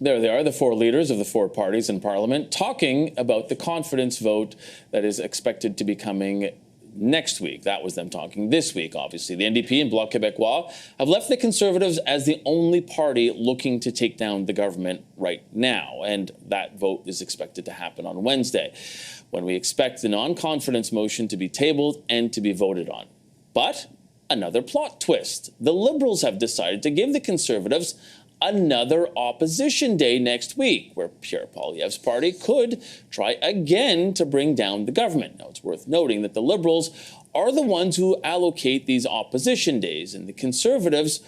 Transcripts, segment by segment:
There they are, the four leaders of the four parties in Parliament, talking about the confidence vote that is expected to be coming next week. That was them talking this week, obviously. The NDP and Bloc Québécois have left the Conservatives as the only party looking to take down the government right now, and that vote is expected to happen on Wednesday, when we expect the non-confidence motion to be tabled and to be voted on. But another plot twist. The Liberals have decided to give the Conservatives another opposition day next week, where Pierre Poilievre's party could try again to bring down the government. Now, it's worth noting that the Liberals are the ones who allocate these opposition days, and the Conservatives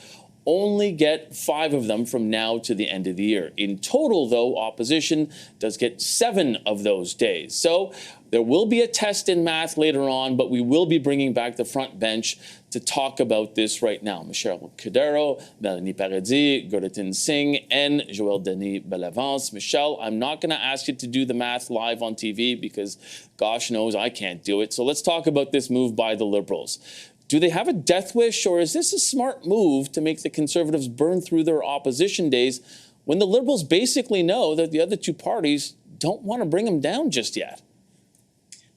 only get 5 of them from now to the end of the year. In total, though, opposition does get 7 of those days. So there will be a test in math later on, but we will be bringing back the front bench to talk about this right now. Michel Cudero, Mélanie Paradis, Gurritin Singh, and Joël Denis Bellavance. Michel, I'm not going to ask you to do the math live on TV because gosh knows I can't do it. So let's talk about this move by the Liberals. Do they have a death wish, or is this a smart move to make the Conservatives burn through their opposition days when the Liberals basically know that the other two parties don't want to bring them down just yet?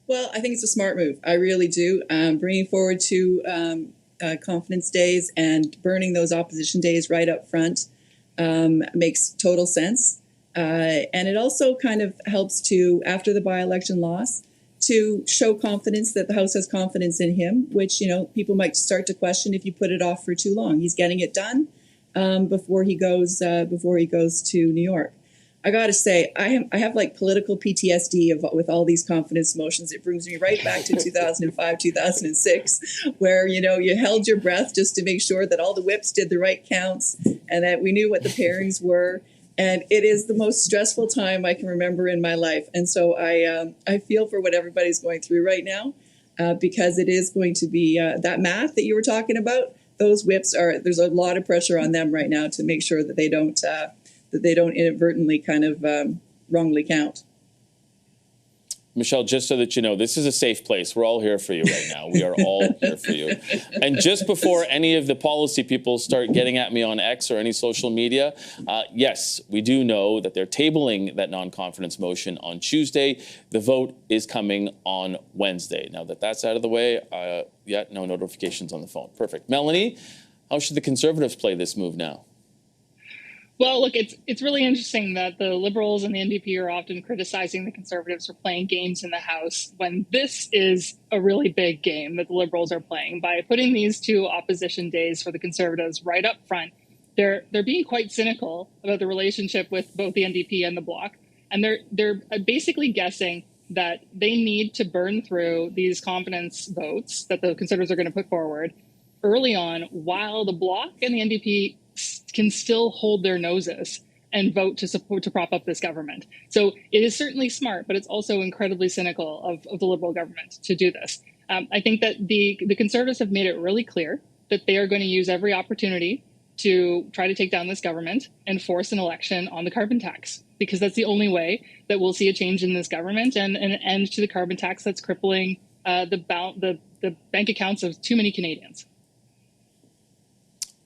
Well, I think it's a smart move. I really do. Bringing forward 2 confidence days and burning those opposition days right up front makes total sense. And it also kind of helps to, after the by-election loss, to show confidence that the House has confidence in him, which, you know, people might start to question if you put it off for too long. He's getting it done before he goes to New York. I got to say, I have like political PTSD with all these confidence motions. It brings me right back to 2005, 2006, where, you know, you held your breath just to make sure that all the whips did the right counts and that we knew what the pairings were. And it is the most stressful time I can remember in my life. And so I feel for what everybody's going through right now, because it is going to be that math that you were talking about. Those whips there's a lot of pressure on them right now to make sure that they don't inadvertently kind of wrongly count. Michel, just so that you know, this is a safe place. We're all here for you right now. We are all here for you. And just before any of the policy people start getting at me on X or any social media, yes, we do know that they're tabling that non-confidence motion on Tuesday. The vote is coming on Wednesday. Now that that's out of the way, no notifications on the phone. Perfect. Melanie, how should the Conservatives play this move now? Well, look, it's really interesting that the Liberals and the NDP are often criticizing the Conservatives for playing games in the House when this is a really big game that the Liberals are playing. By putting these 2 opposition days for the Conservatives right up front, they're being quite cynical about the relationship with both the NDP and the Bloc, and they're basically guessing that they need to burn through these confidence votes that the Conservatives are going to put forward early on, while the Bloc and the NDP can still hold their noses and vote to prop up this government. So it is certainly smart, but it's also incredibly cynical of the Liberal government to do this. I think that the Conservatives have made it really clear that they are going to use every opportunity to try to take down this government and force an election on the carbon tax, because that's the only way that we'll see a change in this government and an end to the carbon tax that's crippling the bank accounts of too many Canadians.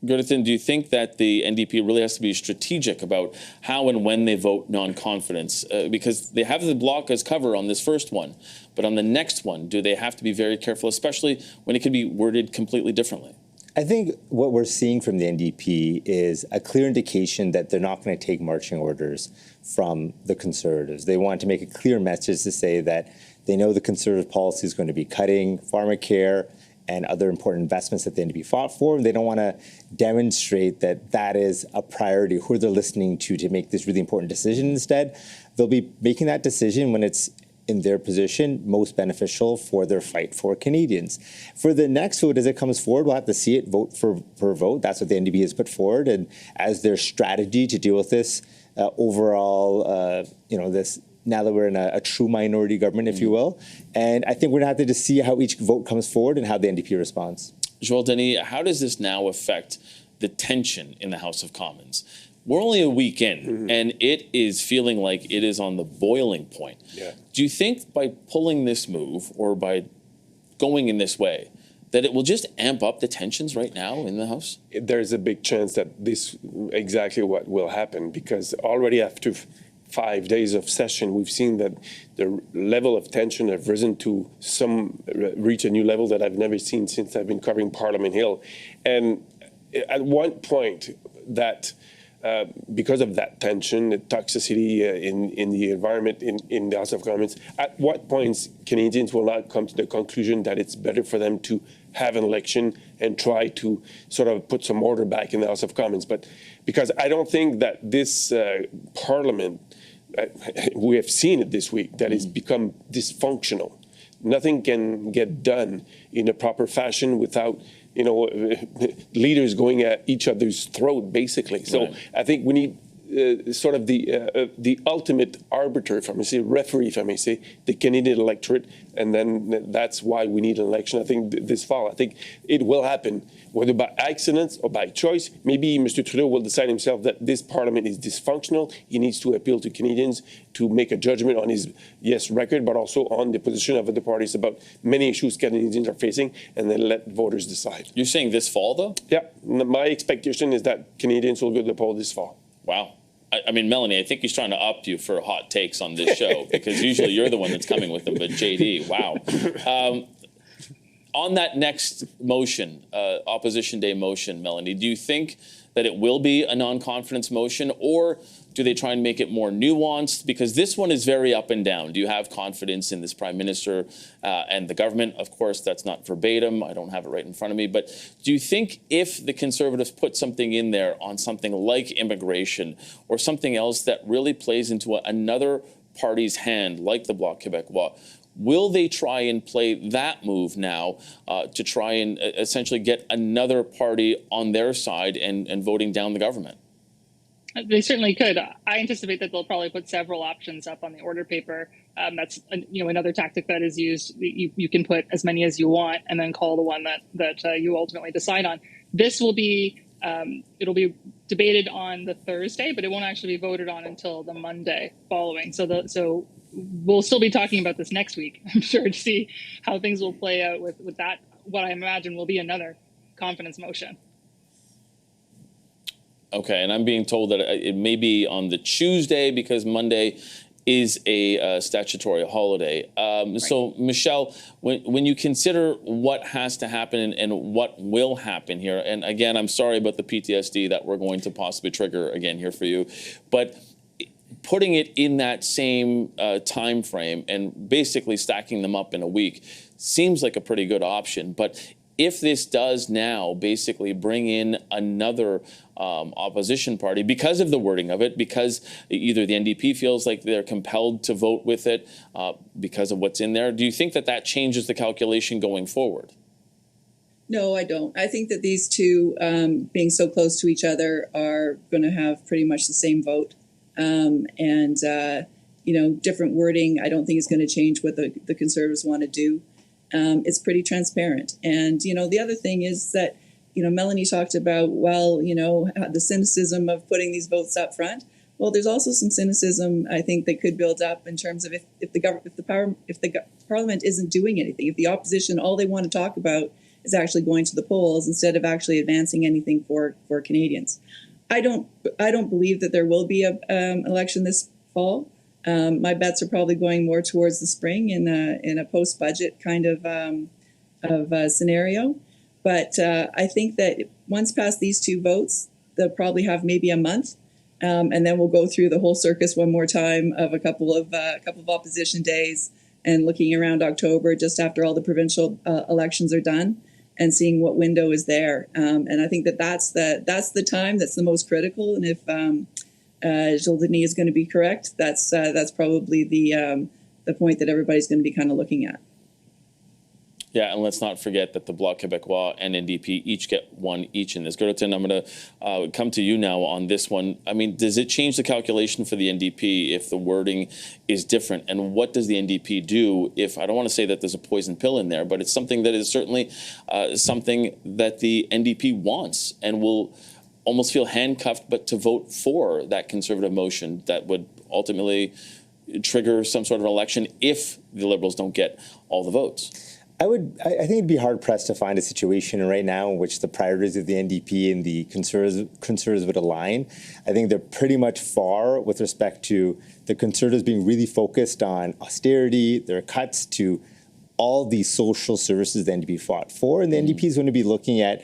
Gurritin, do you think that the NDP really has to be strategic about how and when they vote non-confidence? Because they have the Bloc as cover on this first one, but on the next one, do they have to be very careful, especially when it could be worded completely differently? I think what we're seeing from the NDP is a clear indication that they're not going to take marching orders from the Conservatives. They want to make a clear message to say that they know the Conservative policy is going to be cutting pharmacare and other important investments that the NDP fought for. And they don't want to demonstrate that that is a priority, who they're listening to make this really important decision. Instead, they'll be making that decision when it's, in their position, most beneficial for their fight for Canadians. For the next vote, as it comes forward, we'll have to see it vote per vote. That's what the NDP has put forward, and as their strategy to deal with this overall, this, now that we're in a true minority government, if you will. And I think we're going to have to just see how each vote comes forward and how the NDP responds. Joël Denis, how does this now affect the tension in the House of Commons? We're only a week in, and it is feeling like it is on the boiling point. Yeah. Do you think by pulling this move or by going in this way that it will just amp up the tensions right now in the House? There's a big chance that this exactly what will happen, because already after 5 days of session, we've seen that the level of tension have risen to reach a new level that I've never seen since I've been covering Parliament Hill. And at one point that because of that tension, the toxicity in the environment in the House of Commons, at what points Canadians will not come to the conclusion that it's better for them to have an election and try to sort of put some order back in the House of Commons. But because I don't think that this Parliament, we have seen it this week, that it's become dysfunctional. Nothing can get done in a proper fashion without leaders going at each other's throat, basically. So right. I think we need sort of the ultimate arbiter, if I may say, referee, if I may say, the Canadian electorate, and then that's why we need an election. I think this fall, I think it will happen, whether by accident or by choice. Maybe Mr. Trudeau will decide himself that this Parliament is dysfunctional. He needs to appeal to Canadians to make a judgment on his record, but also on the position of the parties about many issues Canadians are facing, and then let voters decide. You're saying this fall, though? Yeah, my expectation is that Canadians will go to the poll this fall. Wow. I mean, Melanie, I think he's trying to up you for hot takes on this show, because usually you're the one that's coming with them, but JD, wow. On that next motion, Opposition Day motion, Melanie, do you think that it will be a non-confidence motion, or do they try and make it more nuanced? Because this one is very up and down. Do you have confidence in this Prime Minister and the government? Of course, that's not verbatim. I don't have it right in front of me. But do you think if the Conservatives put something in there on something like immigration or something else that really plays into another party's hand, like the Bloc Québécois, will they try and play that move now to try and essentially get another party on their side and voting down the government? They certainly could. I anticipate that they'll probably put several options up on the order paper. That's another tactic that is used. You can put as many as you want and then call the one that you ultimately decide on. This will be it'll be debated on the Thursday, but it won't actually be voted on until the Monday following. So we'll still be talking about this next week, I'm sure, to see how things will play out with that. What I imagine will be another confidence motion. Okay, and I'm being told that it may be on the Tuesday because Monday is a statutory holiday. So, Michelle, when you consider what has to happen and what will happen here, and again, I'm sorry about the PTSD that we're going to possibly trigger again here for you, but putting it in that same time frame and basically stacking them up in a week seems like a pretty good option. But if this does now basically bring in another opposition party because of the wording of it, because either the NDP feels like they're compelled to vote with it because of what's in there, do you think that changes the calculation going forward? No, I don't. I think that these two, being so close to each other, are going to have pretty much the same vote. Different wording, I don't think is going to change what the Conservatives want to do. It's pretty transparent. And, the other thing is that, Melanie talked about, the cynicism of putting these votes up front. Well, there's also some cynicism, I think, that could build up in terms of if the Parliament isn't doing anything, if the opposition, all they want to talk about is actually going to the polls instead of actually advancing anything for Canadians. I don't believe that there will be an election this fall. My bets are probably going more towards the spring in a post-budget kind of scenario. But I think that once past these two votes, they'll probably have maybe a month, and then we'll go through the whole circus one more time of a couple of opposition days and looking around October just after all the provincial elections are done and seeing what window is there. And I think that's the time that's the most critical. And if Gilles Denis is going to be correct, that's probably the point that everybody's going to be kind of looking at. Yeah, and let's not forget that the Bloc Québécois and NDP each get one each in this. Geraldton, I'm going to come to you now on this one. I mean, does it change the calculation for the NDP if the wording is different? And what does the NDP do if, I don't want to say that there's a poison pill in there, but it's something that is certainly something that the NDP wants and will almost feel handcuffed, but to vote for that Conservative motion that would ultimately trigger some sort of election if the Liberals don't get all the votes? I think it'd be hard pressed to find a situation right now in which the priorities of the NDP and the Conservatives would align. I think they're pretty much far with respect to the Conservatives being really focused on austerity, their cuts to all these social services the NDP fought for, and the NDP is going to be looking at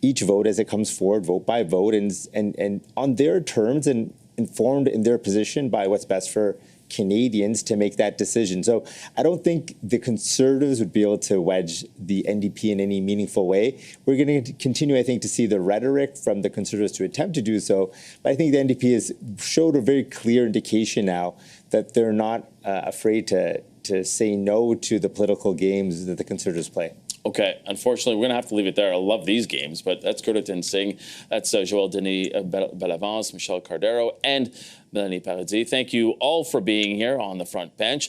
each vote as it comes forward, vote by vote, and on their terms and informed in their position by what's best for Canadians to make that decision. So I don't think the Conservatives would be able to wedge the NDP in any meaningful way. We're going to continue, I think, to see the rhetoric from the Conservatives to attempt to do so. But I think the NDP has showed a very clear indication now that they're not afraid to say no to the political games that the Conservatives play. Okay, unfortunately, we're going to have to leave it there. I love these games, but that's Gurdatin Singh, that's Joël Denis Bellavance, Michel Cardero, and Melanie Paradis. Thank you all for being here on the front bench.